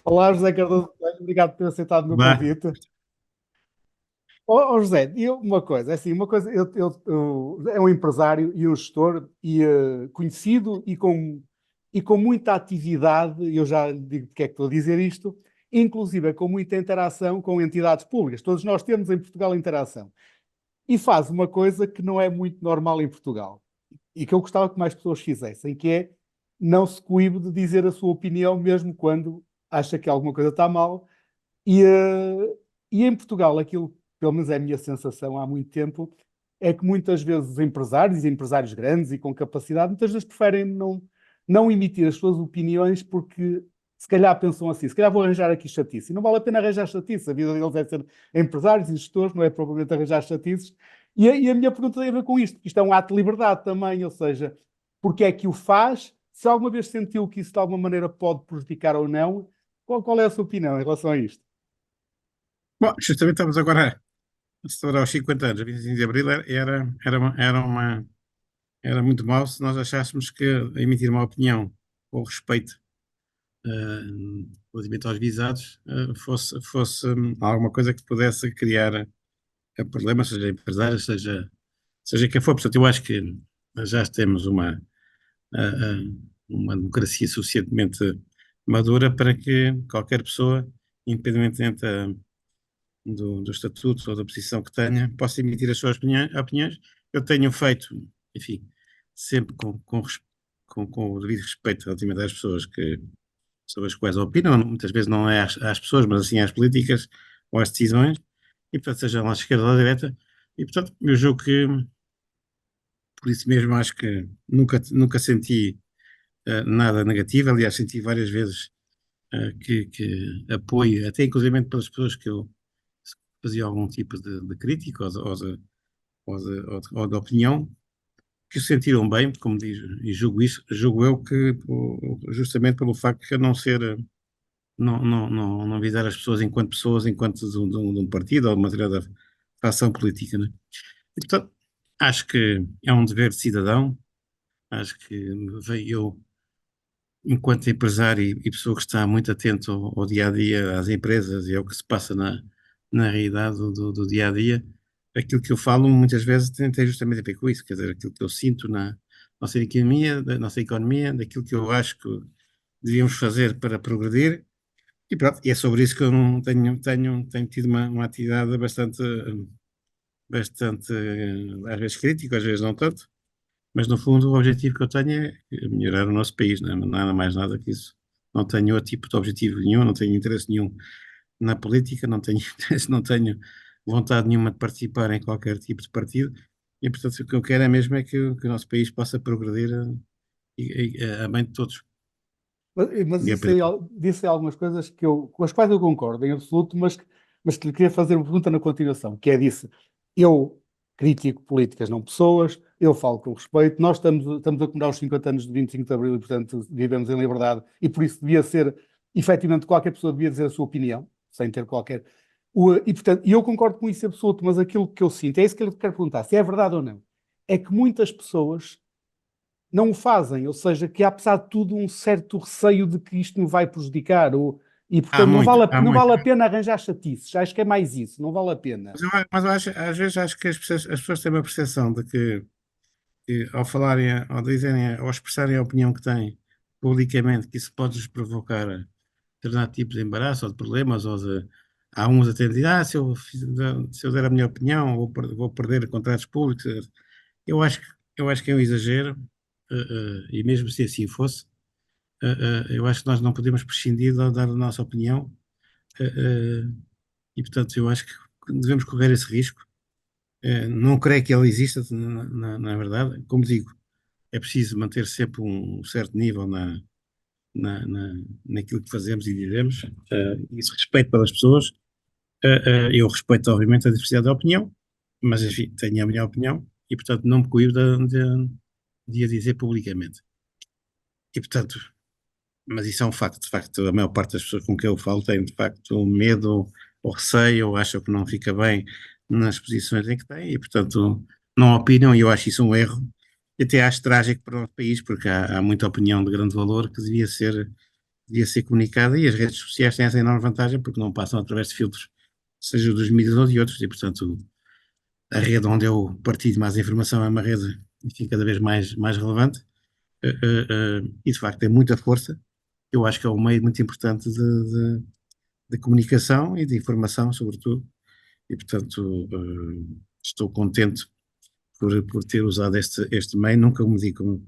Olá, José Cardoso, obrigado por ter aceitado o meu Bah, convite. José, uma coisa, é assim, é um empresário e um gestor conhecido e com muita atividade, eu já lhe digo porque é que estou a dizer isto, inclusive com muita interação com entidades públicas. Todos nós temos em Portugal interação. E faz uma coisa que não é muito normal em Portugal e que eu gostava que mais pessoas fizessem, que é não se coíbe de dizer a sua opinião mesmo quando acha que alguma coisa está mal. E em Portugal, aquilo, pelo menos é a minha sensação há muito tempo, é que muitas vezes empresários, e empresários grandes e com capacidade, muitas vezes preferem não emitir as suas opiniões porque se calhar pensam assim, se calhar vou arranjar aqui chatice. E não vale a pena arranjar chatice, a vida deles é ser empresários e gestores, não é propriamente arranjar chatices. E a minha pergunta tem a ver com isto, porque isto é um ato de liberdade também, ou seja, porque é que o faz? Se alguma vez sentiu que isso de alguma maneira pode prejudicar ou não, qual é a sua opinião em relação a isto? bom, justamente estamos agora a celebrar os 50 anos. A 25 de Abril era muito mau se nós achássemos que emitir uma opinião com respeito relativamente aos visados fosse alguma coisa que pudesse criar problemas, seja empresários, seja quem for. Portanto, eu acho que já temos uma democracia suficientemente madura para que qualquer pessoa, independentemente do estatuto ou da posição que tenha, possa emitir as suas opiniões. Eu tenho feito, enfim, sempre com o devido respeito relativamente às pessoas sobre as quais opinam, muitas vezes não é às pessoas, mas assim às políticas ou às decisões, e portanto, seja lá à esquerda ou à direita, e portanto, eu julgo que, por isso mesmo, acho que nunca senti nada negativo, aliás, senti várias vezes que apoio, até inclusive pelas pessoas que eu fazia algum tipo de crítica ou de opinião, que se sentiram bem, como diz, e julgo isso, julgo eu que justamente pelo facto de eu não ser, não visar as pessoas, enquanto de um partido ou de uma determinada fação política, né? E, portanto, acho que é um dever de cidadão, acho que eu, enquanto empresário e pessoa que está muito atento ao dia a dia, às empresas e ao que se passa na realidade do dia a dia, aquilo que eu falo muitas vezes tem justamente a ver com isso, quer dizer, aquilo que eu sinto na nossa economia, daquilo que eu acho que devíamos fazer para progredir, e pronto, e é sobre isso que eu não tenho tido uma atividade bastante, às vezes crítica, às vezes não tanto, mas no fundo o objetivo que eu tenho é melhorar o nosso país, não é? Nada mais nada que isso. Não tenho outro tipo de objetivo nenhum, não tenho interesse nenhum na política, não tenho interesse, não tenho vontade nenhuma de participar em qualquer tipo de partido, e portanto o que eu quero é mesmo que o nosso país possa progredir a bem de todos. Mas E é isso por aí, isso. disse aí algumas coisas com as quais eu concordo em absoluto, mas que lhe queria fazer uma pergunta na continuação, que é disse, eu critico políticas, não pessoas, eu falo com respeito, nós estamos a comemorar os 50 anos de 25 de Abril e, portanto, vivemos em liberdade e por isso devia ser, efetivamente, qualquer pessoa devia dizer a sua opinião, sem ter qualquer... portanto, eu concordo com isso em absoluto, mas aquilo que eu sinto, é isso que eu lhe quero perguntar, se é verdade ou não, é que muitas pessoas não o fazem, ou seja, que há, apesar de tudo, um certo receio de que isto me vai prejudicar, e Há portanto muito, há não muito. vale a pena arranjar chatices, acho que é mais isso, não vale a pena. Mas eu acho, às vezes acho que as pessoas têm uma percepção de que ao falarem, ao dizerem, ao expressarem a opinião que têm publicamente, que isso pode-lhes provocar determinado tipo de embaraço ou de problemas, há uns até dizem, se eu der a minha opinião, vou perder contratos públicos. Eu acho que é um exagero, e mesmo se assim fosse, eu acho que nós não podemos prescindir de dar a nossa opinião, eh, eh, e portanto eu acho que devemos correr esse risco. Não creio que ele exista, na verdade. Como digo, é preciso manter sempre um certo nível naquilo que fazemos e dizemos, isso respeito pelas pessoas. Eu respeito, obviamente, a diversidade de opinião, mas, enfim, tenho a minha opinião e, portanto, não me coíbo de a dizer publicamente. E, portanto, mas isso é um facto. De facto, a maior parte das pessoas com quem eu falo tem, de facto, medo ou receio ou acham que não fica bem nas posições em que tem e, portanto, não opinam, e eu acho isso um erro. E até acho trágico para o país, porque há muita opinião de grande valor que devia ser devia ser comunicada, e as redes sociais têm essa enorme vantagem porque não passam através de filtros, seja dos mídias ou de outros, e portanto a rede onde eu partilho mais informação é uma rede, enfim, cada vez mais relevante, e de facto tem muita força. Eu acho que é um meio muito importante de comunicação e de informação, sobretudo, e portanto estou contente por ter usado este meio. Nunca me digo,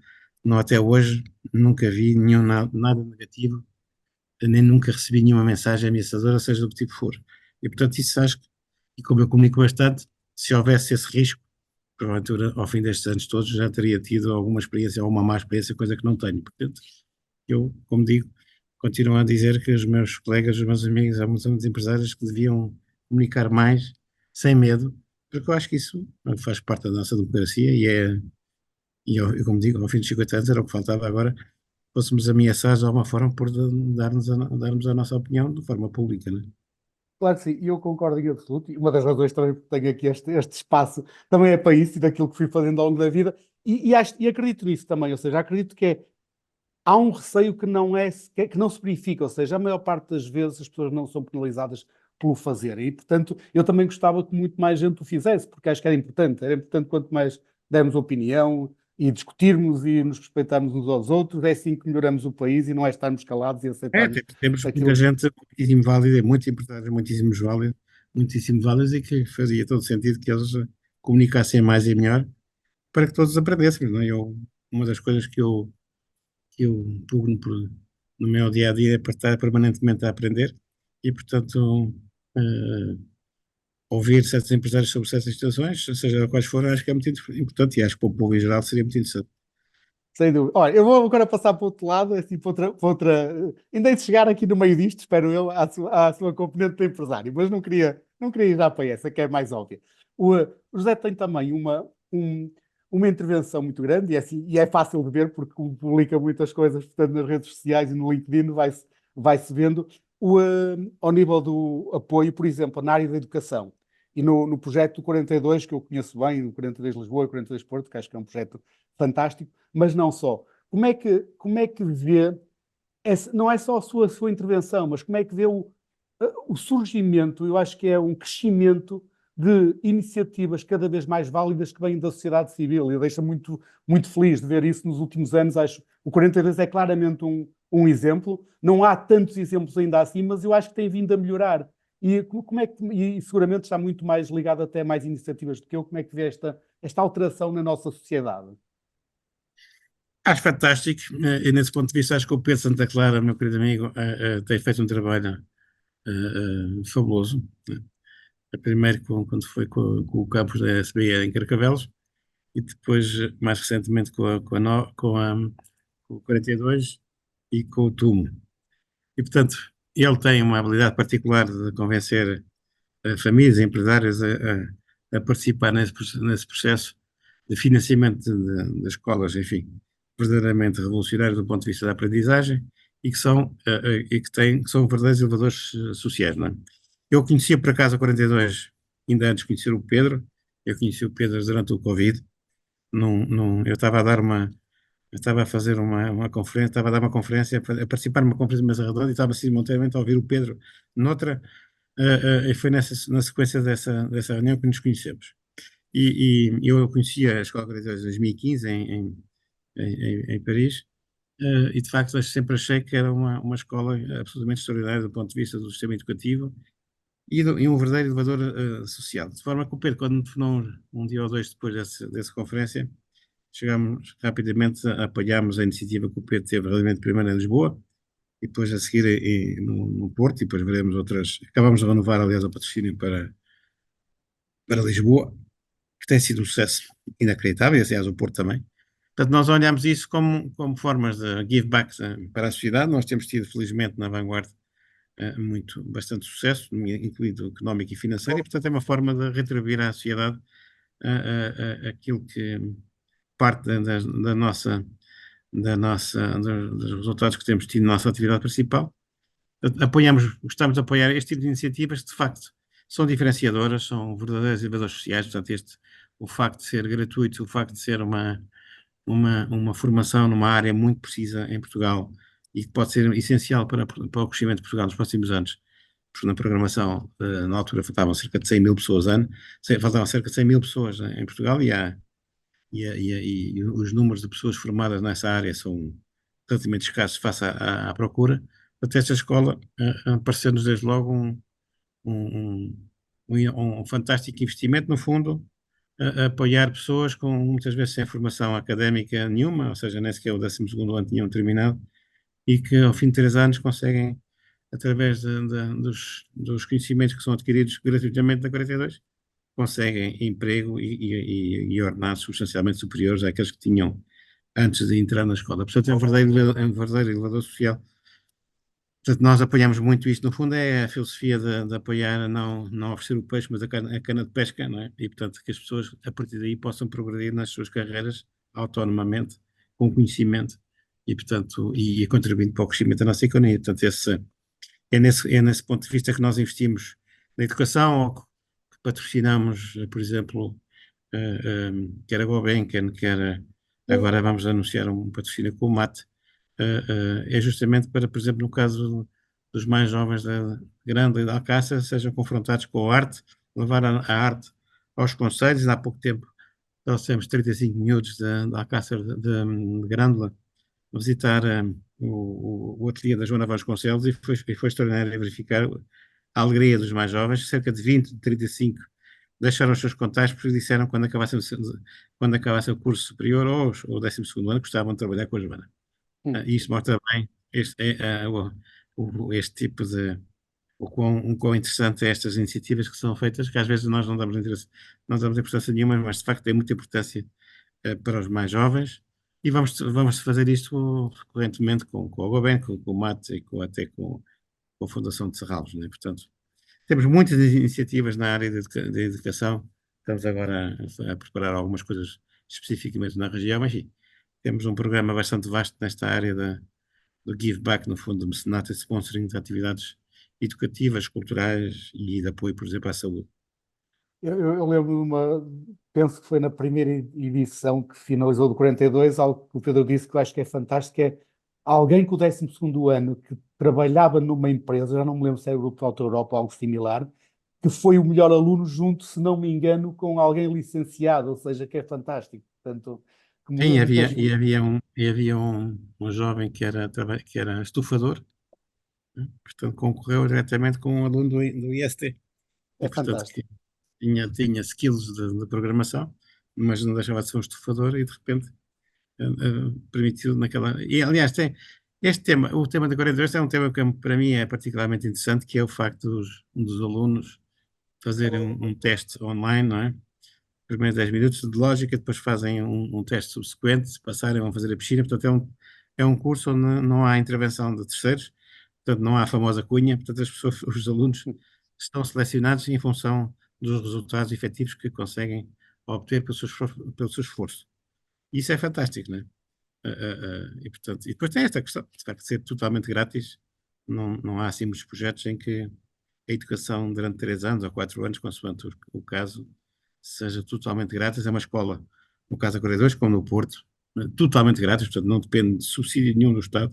não, até hoje, nunca vi nada negativo, nem nunca recebi nenhuma mensagem ameaçadora, seja do que tipo for. E portanto, isso acho que, e como eu comunico bastante, se houvesse esse risco, provavelmente ao fim destes anos todos já teria tido alguma experiência, ou uma má experiência, coisa que não tenho. Portanto, eu, como digo, continuo a dizer que os meus colegas, os meus amigos, há muitos empresários que deviam comunicar mais, sem medo, porque eu acho que isso faz parte da nossa democracia e como digo, ao fim de 50 anos era o que faltava agora, fôssemos ameaçados de alguma forma por darmos a nossa opinião de forma pública, né? Claro que sim, e eu concordo em absoluto. E uma das razões também porque tenho aqui este espaço também é para isso e daquilo que fui fazendo ao longo da vida. E acredito nisso também, ou seja, acredito que há um receio que não é, que não se verifica, ou seja, a maior parte das vezes as pessoas não são penalizadas pelo fazer. E, portanto, eu também gostava que muito mais gente o fizesse, porque acho que era importante quanto mais dermos opinião e discutirmos e nos respeitarmos uns aos outros, é assim que melhoramos o país e não é estarmos calados e aceitarmos Temos muita aquilo. gente muitíssimo válida, muito empresários muitíssimo válidos, e que fazia todo sentido que eles comunicassem mais e melhor para que todos aprendêssemos, não é? Uma das coisas que eu pugno no meu dia a dia é para estar permanentemente a aprender, e, portanto, eh, ouvir certos empresários sobre certas situações, seja quais forem, acho que é muito importante, e acho que para o povo em geral seria muito interessante. Sem dúvida. Olha, eu vou agora passar para o outro lado, assim, ainda hei de chegar aqui no meio disto, espero eu, à sua componente de empresário, mas não queria ir já para essa, que é mais óbvia. O José tem também uma intervenção muito grande, e é, assim, e é fácil de ver, porque publica muitas coisas, portanto, nas redes sociais e no LinkedIn vai-se vendo, ao nível do apoio, por exemplo, na área da educação. E no projeto 42, que eu conheço bem, o 42 Lisboa e o 42 Porto, que acho que é um projeto fantástico, mas não só. Como é que vê, não é só a sua intervenção, mas como é que vê o surgimento, eu acho que é um crescimento de iniciativas cada vez mais válidas que vêm da sociedade civil. Eu deixo muito, muito feliz de ver isso nos últimos anos. Acho o 42 é claramente um exemplo. Não há tantos exemplos ainda assim, mas eu acho que tem vindo a melhorar. E como é que, e seguramente está muito mais ligado até a mais iniciativas do que eu, como é que vê esta alteração na nossa sociedade? Acho fantástico, e nesse ponto de vista acho que o Pedro Santa Clara, meu querido amigo, tem feito um trabalho fabuloso, né? Primeiro quando foi com o campus da SBE em Carcavelos, e depois mais recentemente com o 42 e com o TUMO. E portanto ele tem uma habilidade particular de convencer famílias e empresários a participar nesse processo de financiamento das escolas, enfim, verdadeiramente revolucionários do ponto de vista da aprendizagem, e que são verdadeiros elevadores sociais, não é? Eu conhecia por acaso a 42, ainda antes de conhecer o Pedro. Eu conheci o Pedro durante o Covid. Eu estava a dar eu estava a fazer uma conferência, estava a dar uma conferência, a participar numa conferência de mesa redonda, e estava simultaneamente a ouvir o Pedro noutra, e foi na sequência dessa reunião que nos conhecemos. E eu conhecia a Escola 42 em 2015 em Paris, e de facto sempre achei que era uma escola absolutamente extraordinária do ponto de vista do sistema educativo e um verdadeiro elevador social. De forma que o Pedro, quando me telefonou um dia ou dois depois dessa conferência, chegámos rapidamente, apoiámos a iniciativa que o Pedro teve realmente primeiro em Lisboa, e depois a seguir no Porto, e depois veremos outras. Acabámos de renovar, aliás, o patrocínio para Lisboa, que tem sido um sucesso inacreditável, e aliás o Porto também. Portanto, nós olhamos isso como formas de give back para a sociedade. Nós temos tido, felizmente, na vanguarda, bastante sucesso, incluído económico e financeiro, e portanto é uma forma de retribuir à sociedade aquilo que parte dos resultados que temos tido na nossa atividade principal. Gostamos de apoiar este tipo de iniciativas que, de facto, são diferenciadoras, são verdadeiros elevadores sociais. Portanto, o facto de ser gratuito, o facto de ser uma formação numa área muito precisa em Portugal, e que pode ser essencial para o crescimento de Portugal nos próximos anos, porque na programação, na altura, faltavam cerca de 100 mil pessoas ano, faltavam cerca de 100 mil pessoas em Portugal e os números de pessoas formadas nessa área são relativamente escassos face à procura. Até esta escola pareceu-nos desde logo um, um fantástico investimento, no fundo, a apoiar pessoas com muitas vezes sem formação académica nenhuma, ou seja, nem sequer o 12º ano tinham terminado, e que ao fim de 3 anos conseguem, através dos conhecimentos que são adquiridos gratuitamente na 42, conseguem emprego e ordenados substancialmente superiores àqueles que tinham antes de entrar na escola. Portanto, é um verdadeiro elevador social. Portanto, nós apoiamos muito isto. No fundo, é a filosofia de apoiar, não oferecer o peixe, mas a cana de pesca, não é? E, portanto, que as pessoas, a partir daí, possam progredir nas suas carreiras autonomamente, com conhecimento e, portanto, e contribuindo para o crescimento da nossa economia. Portanto, é nesse ponto de vista que nós investimos na educação, ou que patrocinamos, por exemplo, quer a Gulbenkian, quer agora vamos anunciar um patrocínio com o MAT, é justamente para, por exemplo, no caso dos mais jovens da Grande e da Alcácer, sejam confrontados com a arte, levar a arte aos concelhos. Há pouco tempo trouxemos 35 miúdos da Alcácer de Grândola visitar o ateliê da Joana Vasconcelos, e foi extraordinário verificar a alegria dos mais jovens. Cerca de 20, de 35 deixaram os seus contactos porque disseram que quando acabassem o curso superior ou o 12º ano gostavam de trabalhar com a Joana. E isto mostra bem este tipo de o quão interessante é estas iniciativas que são feitas, que às vezes nós não damos interesse, não damos importância nenhuma, mas de facto tem muita importância para os mais jovens, e vamos fazer isto recorrentemente com o Goben, com o MAT e até com a Fundação de Serralves, né? Portanto, temos muitas iniciativas na área da educação. Estamos agora a preparar algumas coisas especificamente na região, mas enfim, temos um programa bastante vasto nesta área do give back, no fundo, de mecenato e sponsoring de atividades educativas, culturais e de apoio, por exemplo, à saúde. Eu lembro de penso que foi na primeira edição que finalizou do 42, algo que o Pedro disse que eu acho que é fantástico, é alguém com o 12º ano que trabalhava numa empresa, já não me lembro se era o Grupo de Alta Europa ou algo similar, que foi o melhor aluno junto, se não me engano, com alguém licenciado, ou seja, que é fantástico. Portanto, Sim, muitas havia um jovem que era estufador, né? Portanto, concorreu diretamente com um aluno do IST, é e portanto que fantástico. tinha skills de programação, mas não deixava de ser um estufador, e de repente permitiu naquela. E aliás, este tema, o tema da 42 é um tema que para mim é particularmente interessante, que é o facto dos alunos fazerem um teste online, não é? Primeiros 10 minutos de lógica, depois fazem um teste subsequente, se passarem vão fazer a piscina. Portanto, é um curso onde não há intervenção de terceiros, portanto não há a famosa cunha. Portanto, os alunos estão selecionados em função dos resultados efetivos que conseguem obter pelo seu esforço. Isso é fantástico, não é? E, portanto, e depois tem esta questão, de facto, de ser totalmente grátis. Não há assim muitos projetos em que a educação durante 3 anos ou 4 anos, consoante o caso, seja totalmente grátis. É uma escola, no caso da 42, como no Porto, totalmente grátis, portanto não depende de subsídio nenhum do Estado.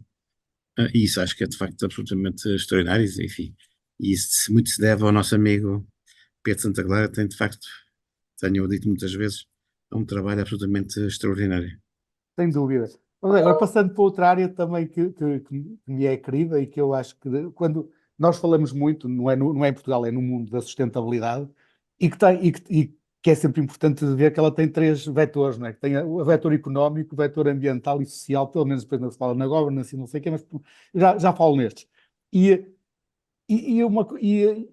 E isso acho que é de facto absolutamente extraordinário, enfim. E isso muito se deve ao nosso amigo Pedro Santa Clara, tem de facto, tenho dito muitas vezes, é um trabalho absolutamente extraordinário. Sem dúvida. Mas agora, passando para outra área também que me é querida e que eu acho que quando nós falamos muito, não é em Portugal, é no mundo da sustentabilidade, e que é sempre importante ver que ela tem 3 vetores, não é? Que tem o vetor económico, o vetor ambiental e social, pelo menos depois não se fala na governance e não sei o quê, mas já falo nestes. E, e, e, uma, e,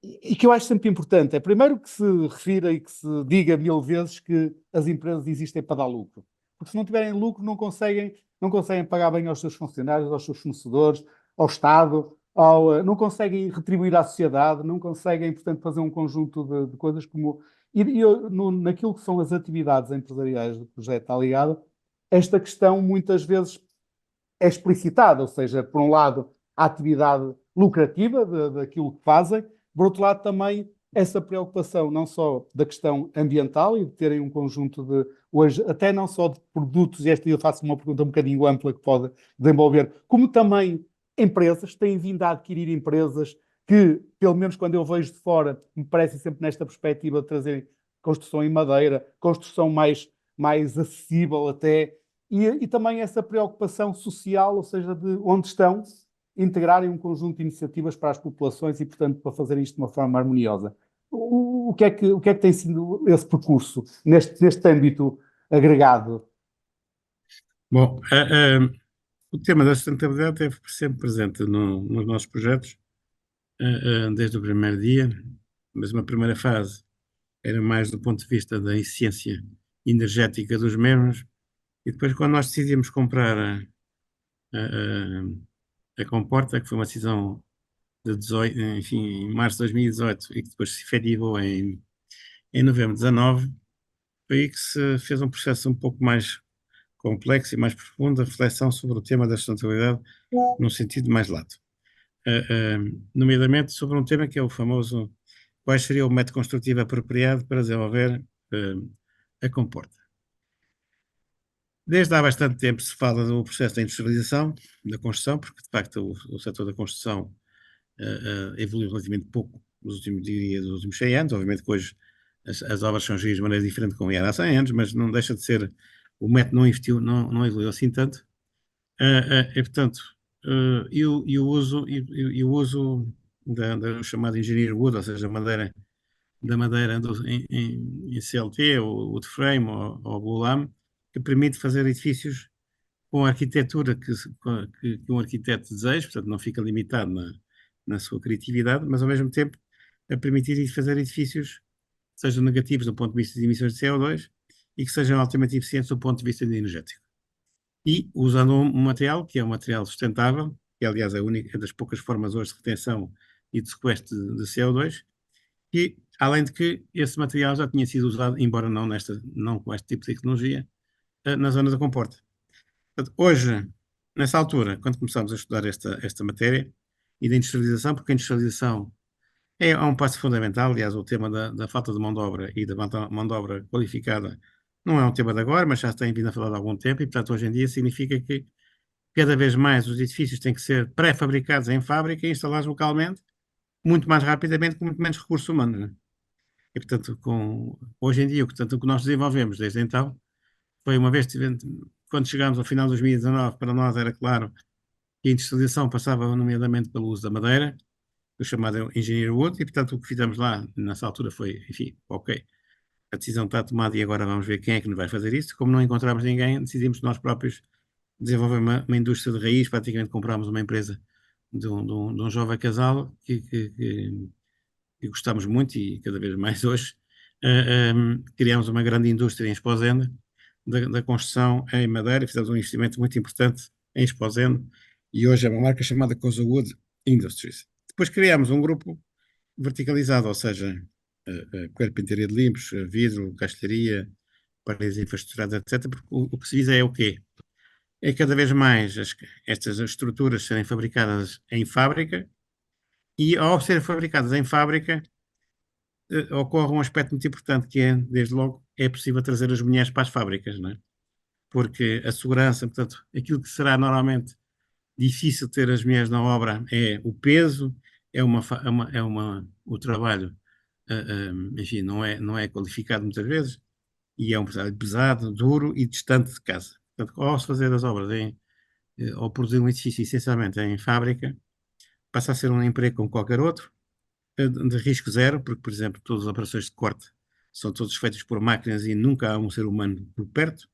e que eu acho sempre importante é, primeiro, que se refira e que se diga 1000 vezes que as empresas existem para dar lucro. Porque se não tiverem lucro, não conseguem pagar bem aos seus funcionários, aos seus fornecedores, ao Estado, não conseguem retribuir à sociedade, não conseguem, portanto, fazer um conjunto de coisas como. Naquilo que são as atividades empresariais do projeto está ligado, esta questão muitas vezes é explicitada, ou seja, por um lado, a atividade lucrativa daquilo que fazem, por outro lado, também essa preocupação não só da questão ambiental e de terem um conjunto de, hoje, até não só de produtos, e esta eu faço uma pergunta um bocadinho ampla que pode desenvolver, como também empresas, têm vindo a adquirir empresas que, pelo menos quando eu vejo de fora, me parecem sempre nesta perspectiva de trazerem construção em madeira, construção mais acessível até, e também essa preocupação social, ou seja, de onde estão, integrarem um conjunto de iniciativas para as populações e, portanto, para fazer isto de uma forma harmoniosa. O que é que tem sido esse percurso neste âmbito agregado? Bom, o tema da sustentabilidade esteve sempre presente nos nossos projetos, desde o primeiro dia, mas uma primeira fase era mais do ponto de vista da eficiência energética dos mesmos, e depois quando nós decidimos comprar a Comporta, que foi uma decisão de 18, enfim, em março de 2018 e que depois se efetivou em novembro de 19, foi aí que se fez um processo um pouco mais complexo e mais profundo, a reflexão sobre o tema da sustentabilidade num sentido mais lato. Nomeadamente sobre um tema que é o famoso qual seria o método construtivo apropriado para desenvolver a Comporta. Desde há bastante tempo se fala do processo da industrialização da construção, porque de facto o setor da construção evoluiu relativamente pouco diria, dos últimos 100 anos. Obviamente que hoje as obras são geridas de maneira diferente como era há 100 anos, mas não deixa de ser, o método não investiu, não evoluiu assim tanto. E portanto, o uso da chamada engenharia wood, ou seja, da madeira em CLT, ou wood frame, ou glulam, que permite fazer edifícios com a arquitetura que um arquiteto deseja, portanto não fica limitado na sua criatividade, mas ao mesmo tempo a permitir fazer edifícios que sejam negativos do ponto de vista de emissões de CO2 e que sejam altamente eficientes do ponto de vista energético. E usando um material que é um material sustentável, que aliás é das poucas formas hoje de retenção e de sequestro de CO2, e além de que esse material já tinha sido usado, embora não com este tipo de tecnologia, na zona da comporta. Portanto, hoje, nessa altura, quando começámos a estudar esta matéria e da industrialização, porque a industrialização é um passo fundamental. Aliás, o tema da falta de mão de obra e da mão de obra qualificada não é um tema de agora, mas já se tem vindo a falar há algum tempo, e portanto hoje em dia significa que cada vez mais os edifícios têm que ser pré-fabricados em fábrica e instalados localmente, muito mais rapidamente, com muito menos recursos humanos, né? E portanto, hoje em dia, o que nós desenvolvemos desde então foi uma vez, quando chegámos ao final de 2019, para nós era claro que a industrialização passava nomeadamente pelo uso da madeira, o chamado engenheiro wood, e portanto o que fizemos lá nessa altura foi, enfim, ok, a decisão está tomada e agora vamos ver quem é que nos vai fazer isso. Como não encontramos ninguém, decidimos nós próprios desenvolver uma indústria de raiz. Praticamente comprámos uma empresa de um jovem casal que gostamos muito, e cada vez mais hoje criámos uma grande indústria em Esposende da construção em madeira, e fizemos um investimento muito importante em Esposende, e hoje é uma marca chamada Cosa Wood Industries. Depois criámos um grupo verticalizado, ou seja, carpintaria de limpos, vidro, castelharia, paredes infraestruturadas, etc. Porque o que se visa é o quê? É cada vez mais estas estruturas serem fabricadas em fábrica, e ao serem fabricadas em fábrica, ocorre um aspecto muito importante, que é, desde logo, é possível trazer as mulheres para as fábricas, não é? Porque a segurança, portanto, aquilo que será normalmente difícil ter as mulheres na obra é o peso, o trabalho, enfim, não é qualificado muitas vezes, e é um trabalho pesado, duro e distante de casa. Portanto, ao se fazer as obras ou produzir um edifício essencialmente em fábrica, passa a ser um emprego como qualquer outro, de risco zero, porque, por exemplo, todas as operações de corte são todas feitas por máquinas e nunca há um ser humano por perto.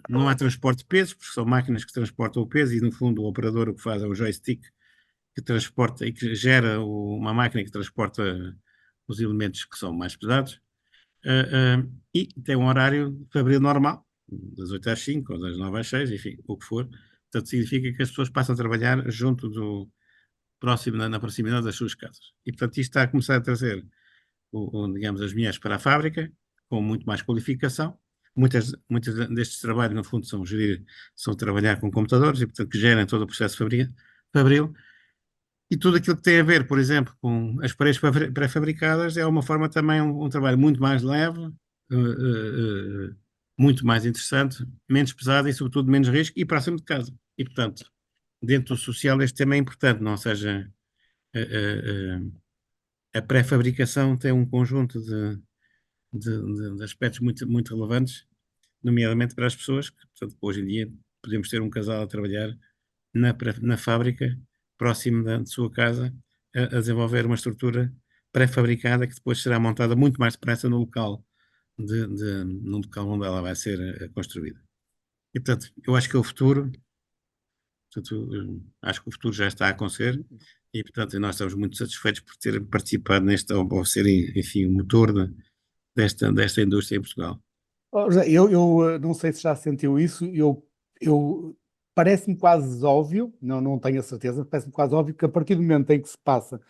Não há transporte de pesos, porque são máquinas que transportam o peso, e no fundo o operador o que faz é o joystick que transporta e que gera uma máquina que transporta os elementos que são mais pesados. E tem um horário fabril normal, das 8 às 5 ou das 9 às 6, enfim, o que for. Portanto, significa que as pessoas passam a trabalhar junto na proximidade das suas casas. E, portanto, isto está a começar a trazer, digamos, as mulheres para a fábrica, com muito mais qualificação. Muitos destes trabalhos, no fundo, são trabalhar com computadores, e, portanto, que gerem todo o processo fabril. E tudo aquilo que tem a ver, por exemplo, com as paredes pré-fabricadas é uma forma também, um trabalho muito mais leve, muito mais interessante, menos pesado e, sobretudo, menos risco e próximo de casa. E, portanto, dentro do social, este tema é importante, não? Ou seja, eh, eh, a pré-fabricação tem um conjunto de aspectos muito relevantes, nomeadamente para as pessoas, que, portanto, hoje em dia podemos ter um casal a trabalhar na fábrica, próximo da sua casa, a desenvolver uma estrutura pré-fabricada que depois será montada muito mais depressa no local, no local onde ela vai ser construída. E, portanto, eu acho que é o futuro, portanto, acho que o futuro já está a acontecer e, portanto, nós estamos muito satisfeitos por ter participado nesta, ou ser, enfim, o motor desta indústria em Portugal. Oh, José, eu não sei se já sentiu isso, parece-me quase óbvio, não tenho a certeza, parece-me quase óbvio que a partir do momento em que se passa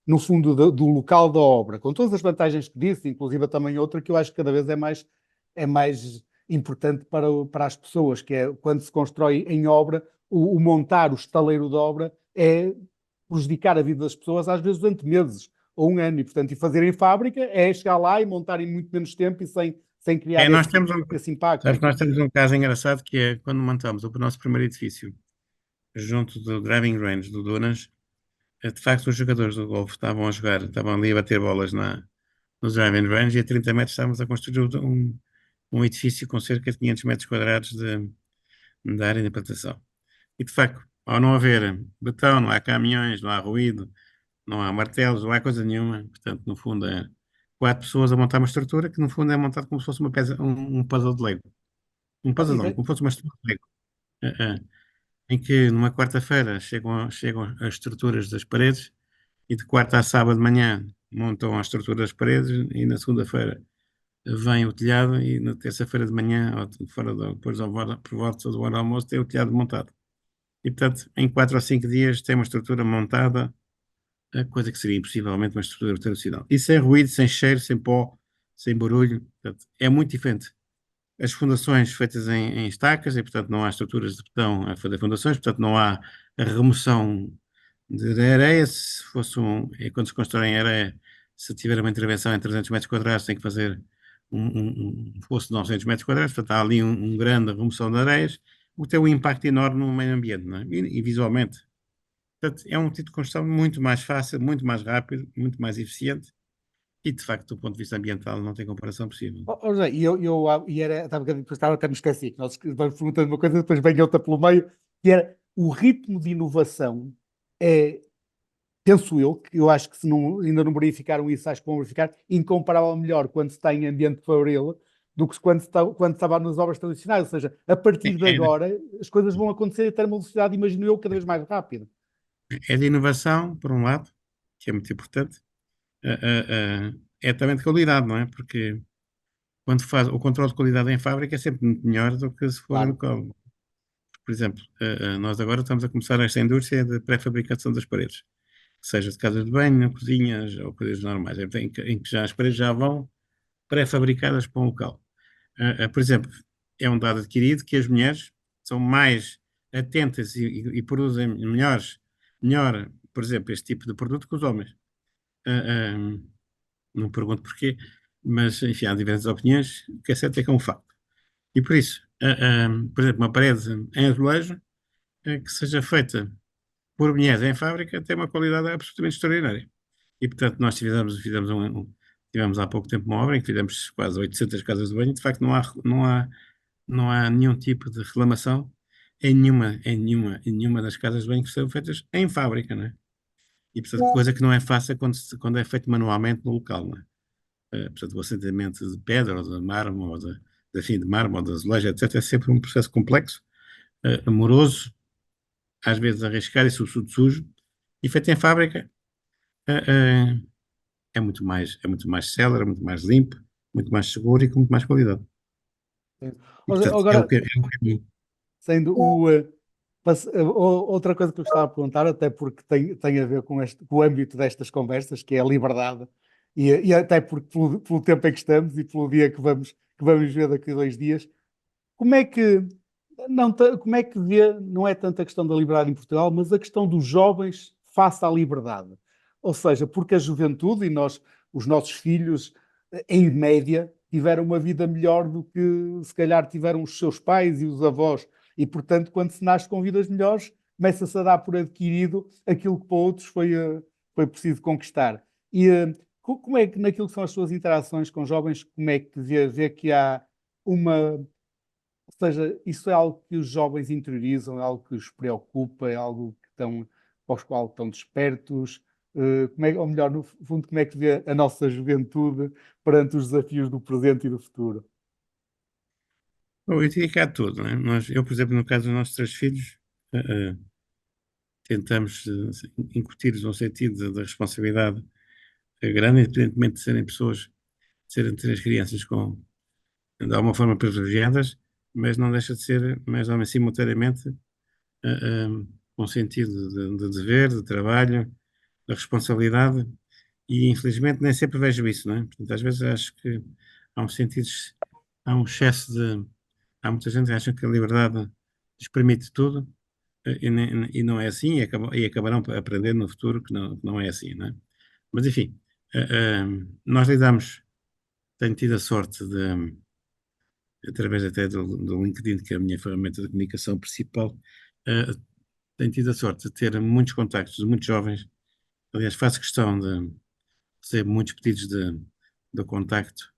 no fundo do local da obra, com todas as vantagens que disse, inclusive também outra que eu acho que cada vez é mais importante para as pessoas, que é quando se constrói em obra, o montar o estaleiro de obra é prejudicar a vida das pessoas, às vezes durante meses ou um ano, e portanto, e fazer em fábrica é chegar lá e montar em muito menos tempo e sem criar Nós esse, temos esse impacto. sabes, nós temos um caso engraçado que é quando montamos o nosso primeiro edifício junto do driving range do Dunas. De facto, os jogadores do golfe estavam a jogar, estavam ali a bater bolas no driving range e a 30 metros estávamos a construir um edifício com cerca de 500 metros quadrados de área de implantação. E de facto, ao não haver betão, não há caminhões, não há ruído, não há martelos, não há coisa nenhuma. Portanto, no fundo, é quatro pessoas a montar uma estrutura que, no fundo, é montado como se fosse uma peça, um puzzle de Lego. Um Oh, puzzle não, como se fosse uma estrutura de Lego. Eh, eh, Em que, numa quarta-feira, chegam as estruturas das paredes e de quarta a sábado de manhã montam a estrutura das paredes e na segunda-feira vem o telhado e na terça-feira de manhã, ou depois por volta do hora do almoço, tem o telhado montado. E, portanto, em 4 ou 5 dias tem uma estrutura montada, a coisa que seria impossivelmente uma estrutura tradicional. E sem ruído, sem cheiro, sem pó, sem barulho. Portanto, é muito diferente. As fundações feitas em estacas e, portanto, não há estruturas de betão a fazer fundações, portanto, não há a remoção de areia. Se fosse quando se constrói em areia, se tiver uma intervenção em 300 metros quadrados, tem que fazer um fosso de 900 metros quadrados, portanto, há ali um grande remoção de areias, o que tem um impacto enorme no meio ambiente, não é? E visualmente. Portanto, é um tipo de construção muito mais fácil, muito mais rápido, muito mais eficiente e, de facto, do ponto de vista ambiental, não tem comparação possível. José, estava até me esqueci, que nós vamos perguntando uma coisa, depois vem outra pelo meio, que era o ritmo de inovação é, penso eu, que eu acho que se ainda não verificaram isso, acho que vão verificar, incomparável melhor quando se está em ambiente fabril do que quando estava nas obras tradicionais. Ou seja, a partir de É, agora as coisas vão acontecer a ter uma velocidade, imagino eu, cada vez mais rápida. é de inovação, por um lado, que é muito importante, é também de qualidade, não é? Porque quando faz o controle de qualidade em fábrica é sempre muito melhor do que se for em Claro. local. Por exemplo, nós agora estamos a começar esta indústria de pré-fabricação das paredes, seja de casas de banho, cozinhas ou coisas normais, em que já as paredes já vão pré-fabricadas para um local. Por exemplo, é um dado adquirido que as mulheres são mais atentas e produzem melhor, por exemplo, este tipo de produto que os homens. Ah, ah, não pergunto porquê, mas enfim, há diversas opiniões, o que é certo é que é um facto. E por isso, por exemplo, uma parede em azulejo que seja feita por mulheres em fábrica tem uma qualidade absolutamente extraordinária. E portanto, nós tivemos há pouco tempo uma obra em que fizemos quase 800 casas de banho e de facto não há nenhum tipo de reclamação em nenhuma das casas de banho que são feitas em fábrica, não é? E portanto, coisa que não é fácil quando é feito manualmente no local, não é? Portanto, o assentamento de pedra ou de mármore de mármore ou de azulejo, etc., é sempre um processo complexo, amoroso, às vezes arriscado e sobretudo sujo, e feito em fábrica, eh, eh, é muito mais célere, é muito mais limpo, muito mais seguro e com muito mais qualidade. E portanto, é o Agora, que é. sendo outra coisa que eu gostava de perguntar, até porque tem a ver com o âmbito destas conversas, que é a liberdade, e até porque pelo tempo em que estamos e pelo dia que vamos ver daqui a 2 dias, como é que como é que vê, não é tanto a questão da liberdade em Portugal, mas a questão dos jovens face à liberdade. Ou seja, porque a juventude e nós, os nossos filhos, em média, tiveram uma vida melhor do que se calhar tiveram os seus pais e os avós. E, portanto, quando se nasce com vidas melhores, começa-se a dar por adquirido aquilo que para outros foi preciso conquistar. E como é que, naquilo que são as suas interações com jovens, como é que vê que há uma. Ou seja, isso é algo que os jovens interiorizam, é algo que os preocupa, é algo que estão, para os quais estão despertos. Ou melhor, no fundo, como é que vê a nossa juventude perante os desafios do presente e do futuro? Bom, eu diria que há tudo, não é? Eu, por exemplo, no caso dos nossos três filhos, eh, eh, tentamos incutir-lhes um sentido da responsabilidade grande, independentemente de serem pessoas, de serem três crianças de alguma forma privilegiadas, mas não deixa de ser, mas também simultaneamente, um sentido de dever, de trabalho, de responsabilidade, e infelizmente nem sempre vejo isso, não é? Portanto, às vezes acho que há um sentido, há um excesso de. Há muita gente que acha que a liberdade lhes permite tudo, e não é assim, e acabarão aprendendo no futuro que não é assim, não é? Mas enfim, nós lidamos, tenho tido a sorte de, através até do LinkedIn, que é a minha ferramenta de comunicação principal, eh, tenho tido a sorte de ter muitos contactos de muitos jovens. Aliás, faço questão de receber muitos pedidos de contacto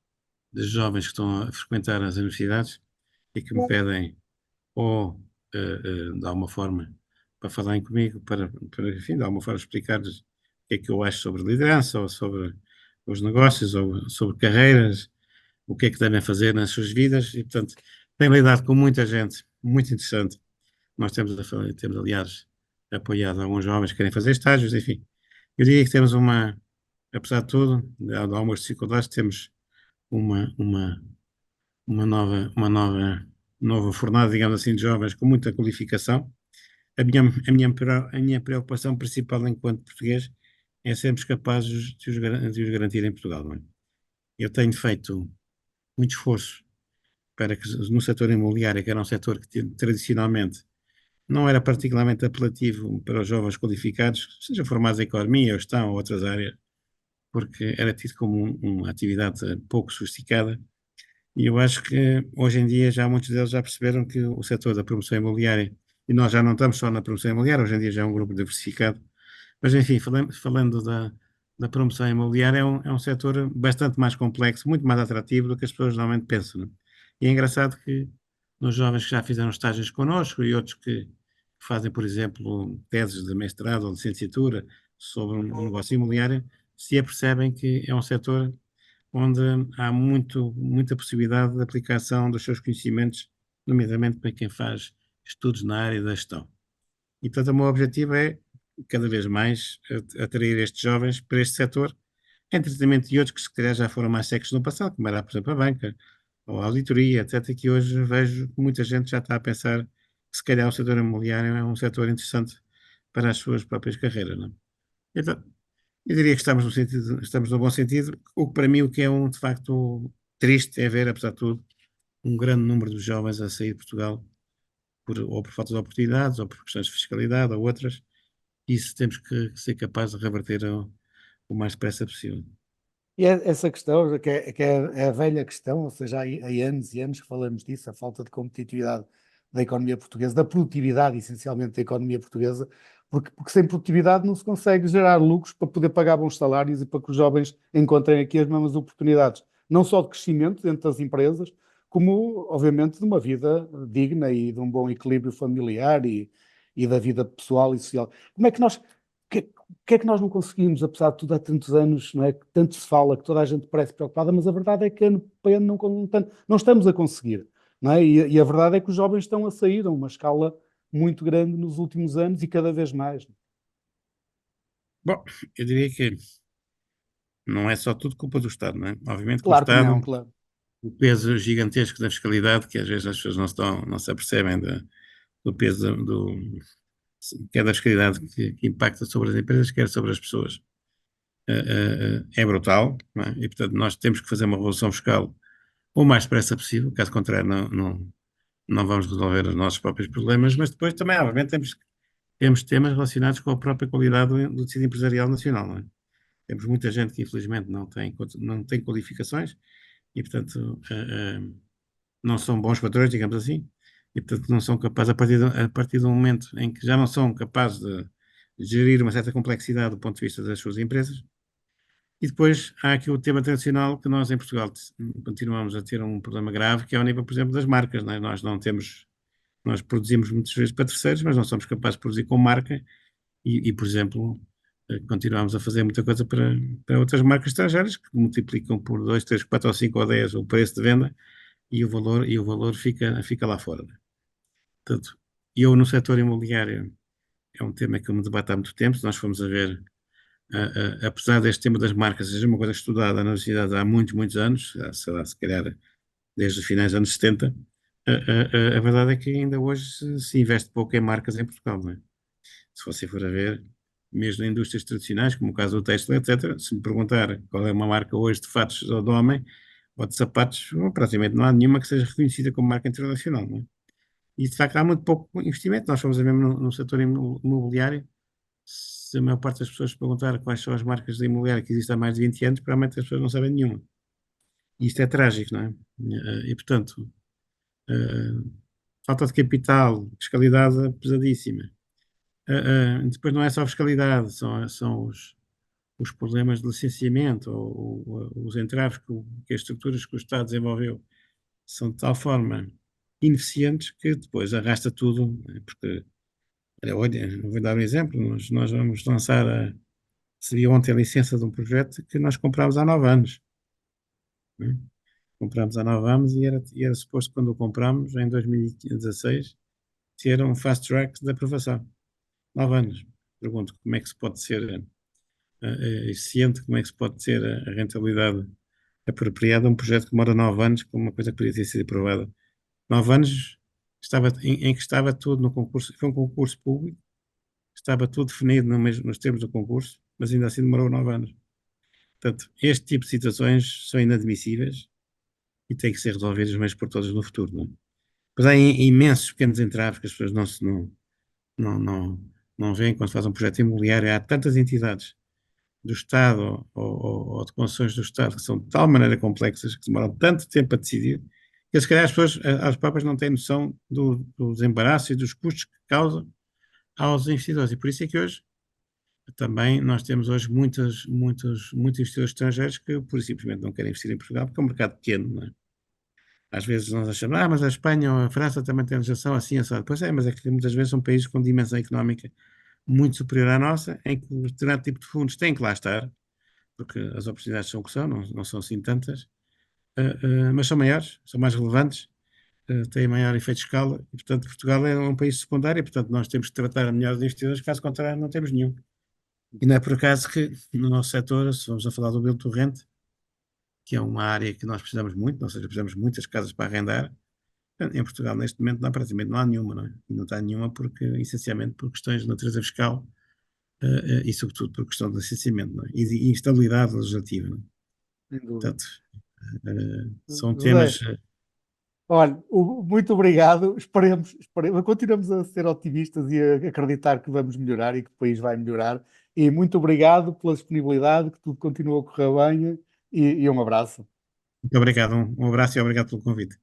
de jovens que estão a frequentar as universidades e que me pedem ou de alguma forma para falarem comigo, enfim, de alguma forma explicar-lhes o que é que eu acho sobre liderança ou sobre os negócios ou sobre carreiras, o que é que devem fazer nas suas vidas e, portanto, tenho lidado com muita gente, muito interessante. Nós temos aliás, apoiado alguns jovens que querem fazer estágios, enfim. Eu diria que temos apesar de tudo, de algumas dificuldades, temos uma, uma, uma nova fornada, digamos assim, de jovens com muita qualificação. A minha preocupação principal enquanto português é sermos capazes de os garantir em Portugal, não é? Eu tenho feito muito esforço para que no setor imobiliário, que era um setor que tradicionalmente não era particularmente apelativo para os jovens qualificados, sejam formados em economia, ou gestão ou outras áreas, porque era tido como uma atividade pouco sofisticada. E eu acho que hoje em dia já muitos deles já perceberam que o setor da promoção imobiliária, e nós já não estamos só na promoção imobiliária, hoje em dia já é um grupo diversificado, mas enfim, falando da promoção imobiliária, é um setor bastante mais complexo, muito mais atrativo do que as pessoas normalmente pensam, não é? E é engraçado que nos jovens que já fizeram estágios connosco e outros que fazem, por exemplo, teses de mestrado ou licenciatura sobre um negócio imobiliário, se apercebem que é um setor onde há muita possibilidade de aplicação dos seus conhecimentos, nomeadamente para quem faz estudos na área da gestão. E, portanto, o meu objetivo é, cada vez mais, atrair estes jovens para este setor, entretenimento e outros que se calhar já foram mais sexos no passado, como era, por exemplo, a banca, ou a auditoria, etc., que hoje vejo que muita gente já está a pensar que se calhar o setor imobiliário é um setor interessante para as suas próprias carreiras, não é? Então, eu diria que estamos no bom sentido, o que para mim o que é de facto triste é ver, apesar de tudo, um grande número de jovens a sair de Portugal ou por falta de oportunidades, ou por questões de fiscalidade, ou outras. Isso temos que ser capazes de reverter o mais depressa possível. E essa questão, que é a velha questão, ou seja, há anos e anos que falamos disso, a falta de competitividade da economia portuguesa, da produtividade, essencialmente, da economia portuguesa, porque sem produtividade não se consegue gerar lucros para poder pagar bons salários e para que os jovens encontrem aqui as mesmas oportunidades, não só de crescimento dentro das empresas, como, obviamente, de uma vida digna e de um bom equilíbrio familiar e da vida pessoal e social. Como é que nós, que é que nós não conseguimos, apesar de tudo, há tantos anos, não é? Que tanto se fala, que toda a gente parece preocupada, mas a verdade é que ano para ano não estamos a conseguir, não é? E a verdade é que os jovens estão a sair a uma escala muito grande nos últimos anos e cada vez mais. Bom, eu diria que não é só tudo culpa do Estado, não é? Obviamente que o Claro que não, Estado, claro. o peso gigantesco da fiscalidade, que às vezes as pessoas não se apercebem do peso que é da fiscalidade que impacta sobre as empresas, quer sobre as pessoas, é brutal, não é? E portanto nós temos que fazer uma revolução fiscal o mais depressa possível, caso contrário não vamos resolver os nossos próprios problemas, mas depois também, obviamente, temos temos temas relacionados com a própria qualidade do tecido empresarial nacional, não é? Temos muita gente que infelizmente não tem qualificações e, portanto, não são bons patrões, digamos assim, e, portanto, não são capazes, a partir do momento em que já não são capazes de gerir uma certa complexidade do ponto de vista das suas empresas. E depois há aqui o tema tradicional que nós em Portugal continuamos a ter um problema grave, que é ao nível, por exemplo, das marcas, não é? Nós não temos, nós produzimos muitas vezes para terceiros, mas não somos capazes de produzir com marca e, por exemplo, continuamos a fazer muita coisa para outras marcas estrangeiras que multiplicam por 2, 3, 4 ou 5 ou 10 o preço de venda e o valor fica lá fora, né? Portanto, eu no setor imobiliário é um tema que eu me debato há muito tempo. Se nós formos a ver, apesar deste tema das marcas seja uma coisa estudada na universidade há muitos, muitos anos, sei lá, se calhar desde os finais dos anos 70, a verdade é que ainda hoje se investe pouco em marcas em Portugal, não é? Se você for a ver, mesmo em indústrias tradicionais, como o caso do têxtil, etc., se me perguntar qual é uma marca hoje de fatos ou de homem ou de sapatos, praticamente não há nenhuma que seja reconhecida como marca internacional, não é? E de facto há muito pouco investimento. Nós fomos a ver no setor imobiliário. Se a maior parte das pessoas perguntar quais são as marcas de imobiliário que existem há mais de 20 anos, provavelmente as pessoas não sabem nenhuma. E isto é trágico, não é? E portanto, eh, falta de capital, fiscalidade pesadíssima. Depois não é só a fiscalidade, são os problemas de licenciamento ou os entraves que as estruturas que o Estado desenvolveu são de tal forma ineficientes que depois arrasta tudo, né? Porque, olha, vou dar um exemplo, nós vamos lançar, seria ontem a licença de um projeto que nós comprámos há 9 anos, né? Comprámos há 9 anos e era suposto, quando o comprámos, em 2016, ter um fast track de aprovação. 9 anos. Pergunto como é que se pode ser eficiente, como é que se pode ter a rentabilidade apropriada a um projeto que demora 9 anos, com uma coisa que podia ter sido aprovada. 9 anos em que estava tudo no concurso, foi um concurso público, estava tudo definido nos termos do concurso, mas ainda assim demorou 9 anos. Portanto, este tipo de situações são inadmissíveis e têm que ser resolvidas uma vez por todas no futuro, não é? Mas há imensos pequenos entraves que as pessoas não, não, não veem quando fazem um projeto imobiliário. Há tantas entidades do Estado ou de concessões do Estado que são de tal maneira complexas, que demoram tanto tempo a decidir, que se calhar as pessoas, as próprias, não têm noção dos embaraços e dos custos que causam aos investidores. E por isso é que hoje também nós temos hoje muitos investidores estrangeiros que pura e simplesmente não querem investir em Portugal porque é um mercado pequeno, não é? Às vezes nós achamos, mas a Espanha ou a França também têm legislação assim, assim. Pois é, mas é que muitas vezes são países com dimensão económica muito superior à nossa, em que determinado tipo de fundos têm que lá estar, porque as oportunidades são o que são, não são assim tantas, mas são maiores, são mais relevantes, têm maior efeito de escala, e portanto Portugal é um país secundário, e portanto nós temos que tratar melhor os investidores, caso contrário não temos nenhum. E não é por acaso que no nosso setor, se vamos a falar do Belo Torrente, que é uma área que nós precisamos muito, ou seja, precisamos de muitas casas para arrendar, em Portugal neste momento praticamente não há nenhuma, não é? E não está nenhuma porque, essencialmente por questões de natureza fiscal, e sobretudo por questão de licenciamento, não é? E de instabilidade legislativa, não é? Sem dúvida. Portanto, são José, temas. olha, muito obrigado. Esperemos, continuamos a ser otimistas e a acreditar que vamos melhorar e que o país vai melhorar. E muito obrigado pela disponibilidade, que tudo continua a correr bem e um abraço. Muito obrigado, um abraço e obrigado pelo convite.